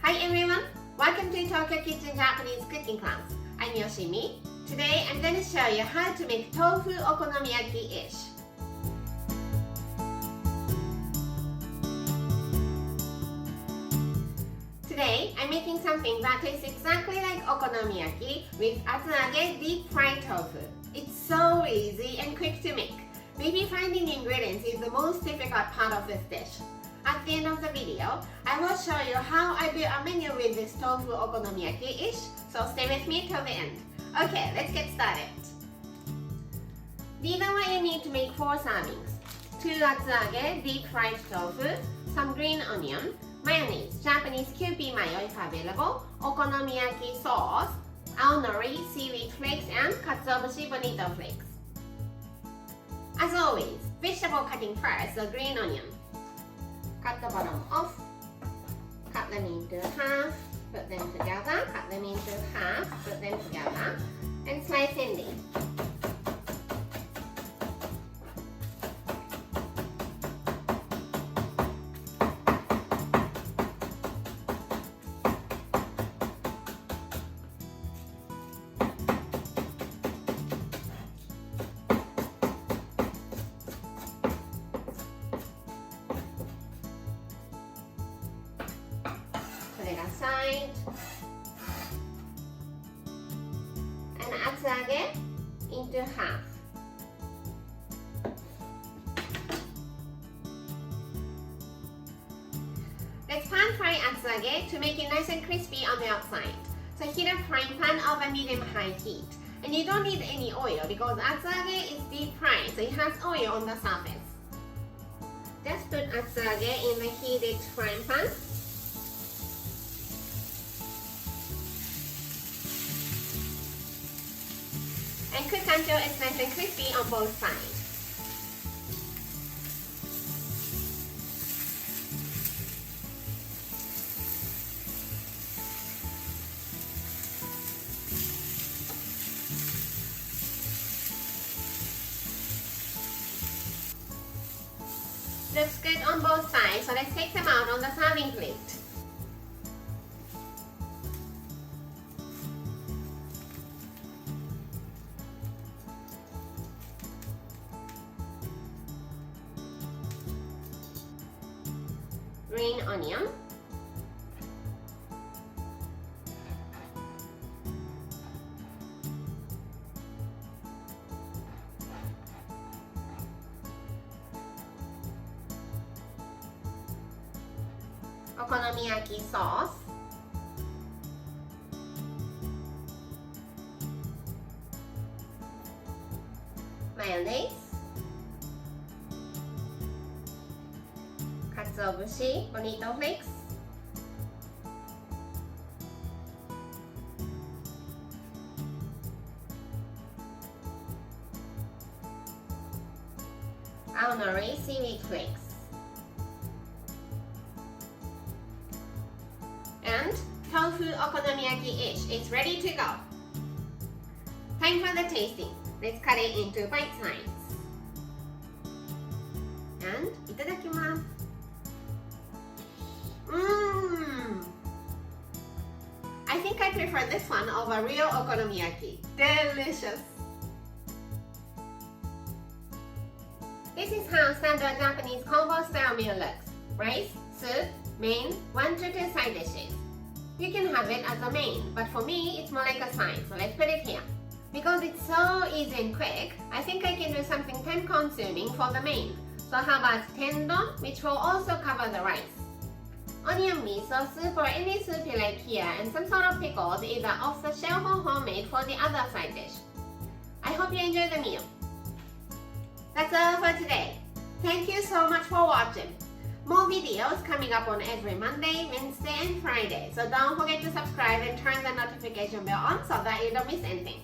Hi everyone! Welcome to Tokyo Kitchen Japanese cooking class. I'm Yoshimi. Today I'm going to show you how to make Tofu Okonomiyaki-ish. Today I'm making something that tastes exactly like okonomiyaki with atsuage deep fried tofu. It's so easy and quick to make. Maybe finding ingredients is the most difficult part of this dish. At the end of the video, I will show you how I built a menu with this tofu okonomiyaki-ish, so stay with me till the end. Okay, let's get started. These are what you need to make 4 servings. 2 atsuage deep fried tofu, some green onion, mayonnaise, Japanese Kewpie mayo if available, okonomiyaki sauce, aonori, seaweed flakes, and katsuobushi bonito flakes. As always, vegetable cutting first, so green onion. Cut the bottom off, cut them into half, put them together, cut them into half, put them together, and slice in these. Put it aside, and atsuage into half. Let's pan fry atsuage to make it nice and crispy on the outside. So heat a frying pan over medium-high heat. And you don't need any oil because atsuage is deep fried, so it has oil on the surface. Just put atsuage in the heated frying pan. And cook until it's nice and crispy on both sides. Looks good on both sides, so let's take them out on the serving plate. Green onion, okonomiyaki sauce, mayonnaise, katsuobushi bonito flakes, aonori seaweed flakes, and tofu okonomiyaki-ish is ready to go. Time for the tasting. Let's cut it into bite size. And itadakimasu. I think I prefer this one over real okonomiyaki. Delicious! This is how standard Japanese combo style meal looks. Rice, soup, main, 1 to 2 side dishes. You can have it as a main, but for me it's more like a side, so let's put it here. Because it's so easy and quick, I think I can do something time consuming for the main. So how about tendon, which will also cover the rice. Onion miso soup or any soup you like here, and some sort of pickles either off the shelf or homemade for the other side dish. I hope you enjoy the meal. That's all for today. Thank you so much for watching. More videos coming up on every Monday, Wednesday, and Friday. So don't forget to subscribe and turn the notification bell on so that you don't miss anything.